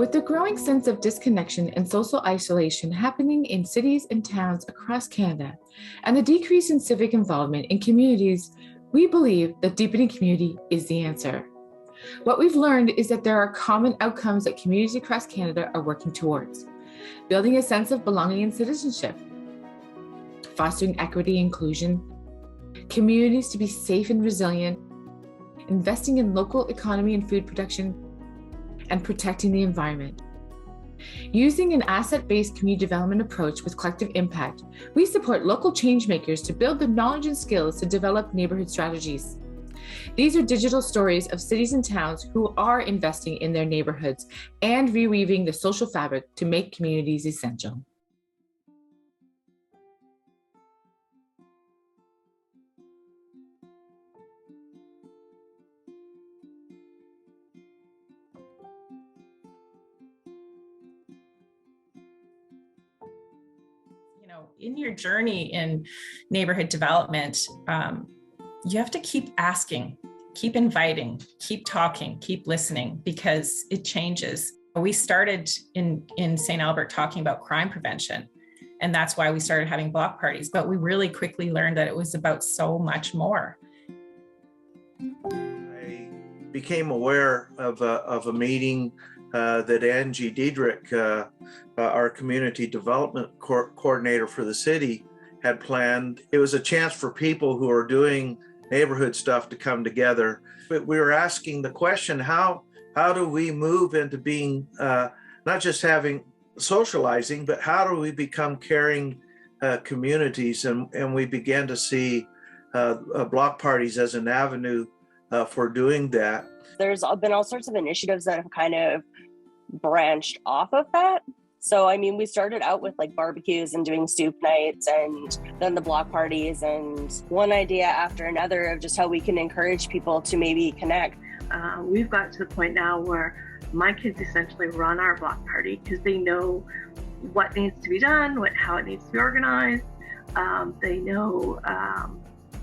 With the growing sense of disconnection and social isolation happening in cities and towns across Canada, and the decrease in civic involvement in communities, we believe that deepening community is the answer. What we've learned is that there are common outcomes that communities across Canada are working towards: building a sense of belonging and citizenship, fostering equity and inclusion, communities to be safe and resilient, investing in local economy and food production, and protecting the environment. Using an asset-based community development approach with collective impact, we support local change makers to build the knowledge and skills to develop neighborhood strategies. These are digital stories of cities and towns who are investing in their neighborhoods and reweaving the social fabric to make communities essential. In your journey in neighborhood development, you have to keep asking, keep inviting, keep talking, keep listening, because it changes. We started in St. Albert talking about crime prevention, and that's why we started having block parties. But we really quickly learned that it was about so much more. I became aware of a meeting that Angie Diedrich, our community development coordinator for the city, had planned. It was a chance for people who are doing neighborhood stuff to come together. But we were asking the question, how do we move into being not just having socializing, but how do we become caring communities? And we began to see block parties as an avenue for doing that. There's been all sorts of initiatives that have kind of branched off of that. So, I mean, we started out with like barbecues and doing soup nights, and then the block parties, and one idea after another of just how we can encourage people to maybe connect. We've got to the point now where my kids essentially run our block party because they know what needs to be done, how it needs to be organized. They know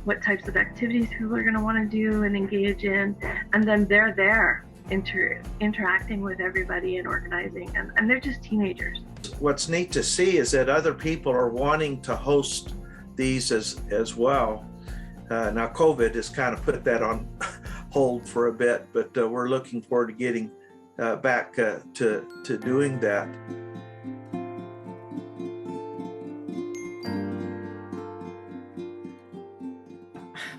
what types of activities people are going to want to do and engage in, and then they're there interacting with everybody and organizing, and they're just teenagers. What's neat to see is that other people are wanting to host these as well. Now COVID has kind of put that on hold for a bit, but we're looking forward to getting back to doing that.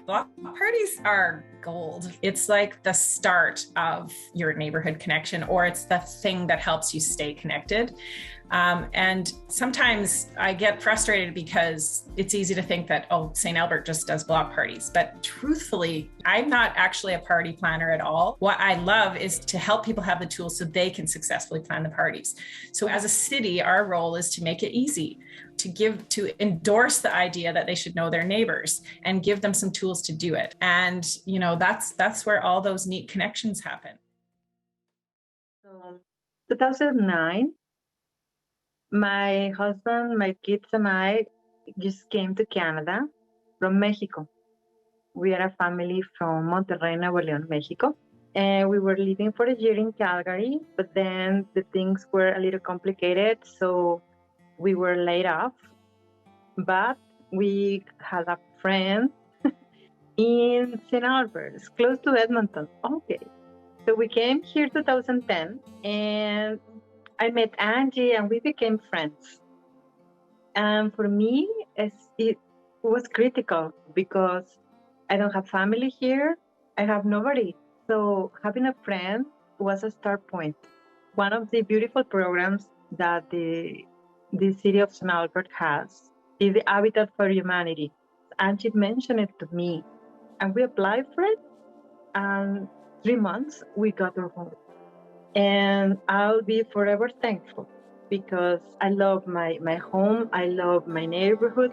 Block parties are gold. It's like the start of your neighborhood connection, or it's the thing that helps you stay connected. And sometimes I get frustrated because it's easy to think that, oh, St. Albert just does block parties. But truthfully, I'm not actually a party planner at all. What I love is to help people have the tools so they can successfully plan the parties. So as a city, our role is to make it easy, to endorse the idea that they should know their neighbors and give them some tools to do it. And, you know, that's where all those neat connections happen. 2009, my husband, my kids, and I just came to Canada from Mexico. We are a family from Monterrey, Nuevo León, Mexico. And we were living for a year in Calgary, but then the things were a little complicated, so we were laid off. But we had a friend in St. Albert, it's close to Edmonton. Okay. So we came here 2010, and I met Angie, and we became friends. And for me, it was critical because I don't have family here. I have nobody. So having a friend was a start point. One of the beautiful programs that the city of St. Albert has is the Habitat for Humanity. Angie mentioned it to me, and we applied for it. And 3 months, we got our home. And I'll be forever thankful because I love my home. I love my neighborhood.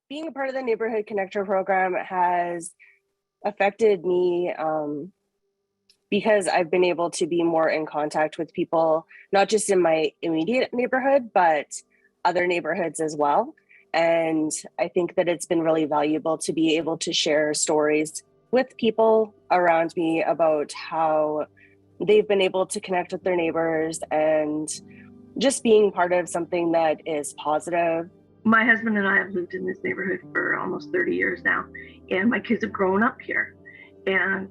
Being a part of the Neighborhood Connector program has affected me because I've been able to be more in contact with people, not just in my immediate neighborhood, but other neighborhoods as well. And I think that it's been really valuable to be able to share stories with people around me about how they've been able to connect with their neighbors and just being part of something that is positive. My husband and I have lived in this neighborhood for almost 30 years now, and my kids have grown up here. And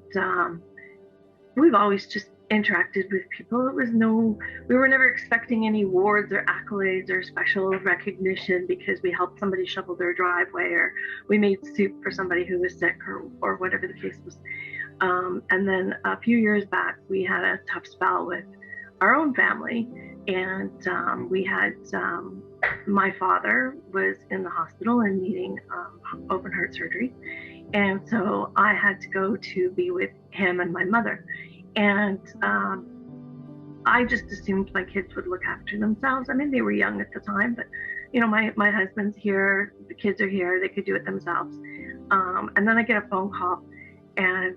we've always just interacted with people. We were never expecting any awards or accolades or special recognition because we helped somebody shovel their driveway, or we made soup for somebody who was sick, or whatever the case was. And then a few years back, we had a tough spell with our own family, and we had my father was in the hospital and needing open heart surgery, and so I had to go to be with him and my mother. And I just assumed my kids would look after themselves. I mean, they were young at the time, but you know, my husband's here, the kids are here, they could do it themselves. And then I get a phone call, and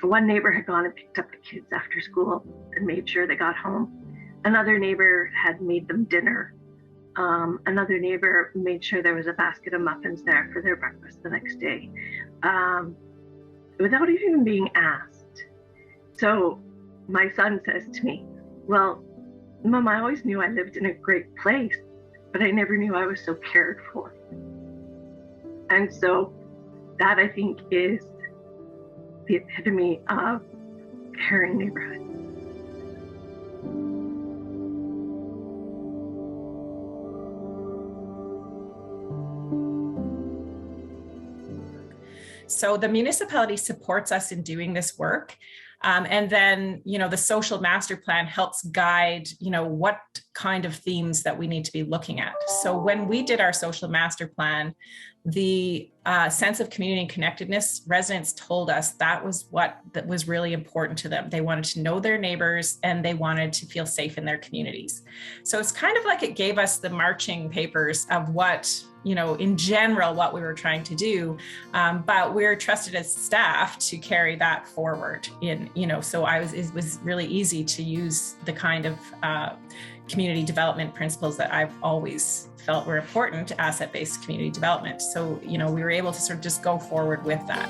one neighbor had gone and picked up the kids after school and made sure they got home. Another neighbor had made them dinner. Another neighbor made sure there was a basket of muffins there for their breakfast the next day, without even being asked. So my son says to me, "Well, Mom, I always knew I lived in a great place, but I never knew I was so cared for." And so that, I think, is the epitome of caring neighborhood. So the municipality supports us in doing this work. And then, you know, the social master plan helps guide, you know, what kind of themes that we need to be looking at. So when we did our social master plan, the sense of community and connectedness, residents told us that was really important to them. They wanted to know their neighbors and they wanted to feel safe in their communities. So it's kind of like it gave us the marching papers of what, you know, in general, what we were trying to do, but we're trusted as staff to carry that forward in, you know, so it was really easy to use the kind of community development principles that I've always felt were important to asset-based community development. So, you know, we were able to sort of just go forward with that.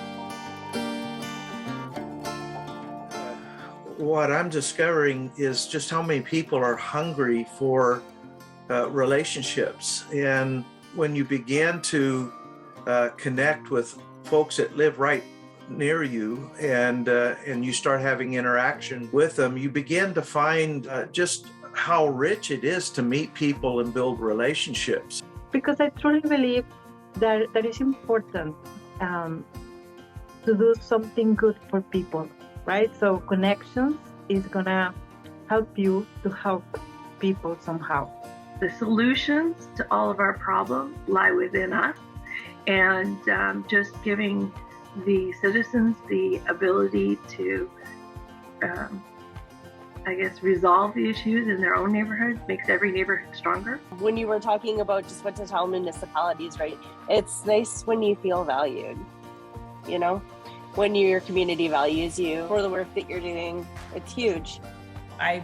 What I'm discovering is just how many people are hungry for relationships. And when you begin to connect with folks that live right near you, and you start having interaction with them, you begin to find just how rich it is to meet people and build relationships. Because I truly believe that it's important to do something good for people, right? So connections is gonna help you to help people somehow. The solutions to all of our problems lie within us, and just giving the citizens the ability to resolve the issues in their own neighborhoods makes every neighborhood stronger. When you were talking about just what to tell municipalities, right? It's nice when you feel valued, you know, when your community values you for the work that you're doing. It's huge. I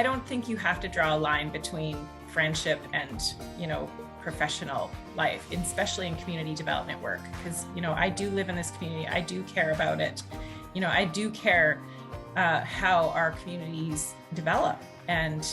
don't think you have to draw a line between friendship and, you know, professional life, especially in community development work, because, you know, I do live in this community. I do care about it. You know, I do care how our communities develop. And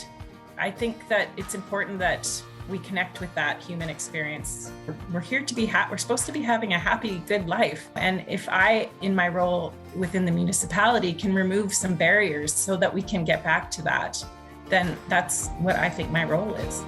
I think that it's important that we connect with that human experience. We're here to be we're supposed to be having a happy, good life. And if I, in my role within the municipality, can remove some barriers so that we can get back to that, then that's what I think my role is.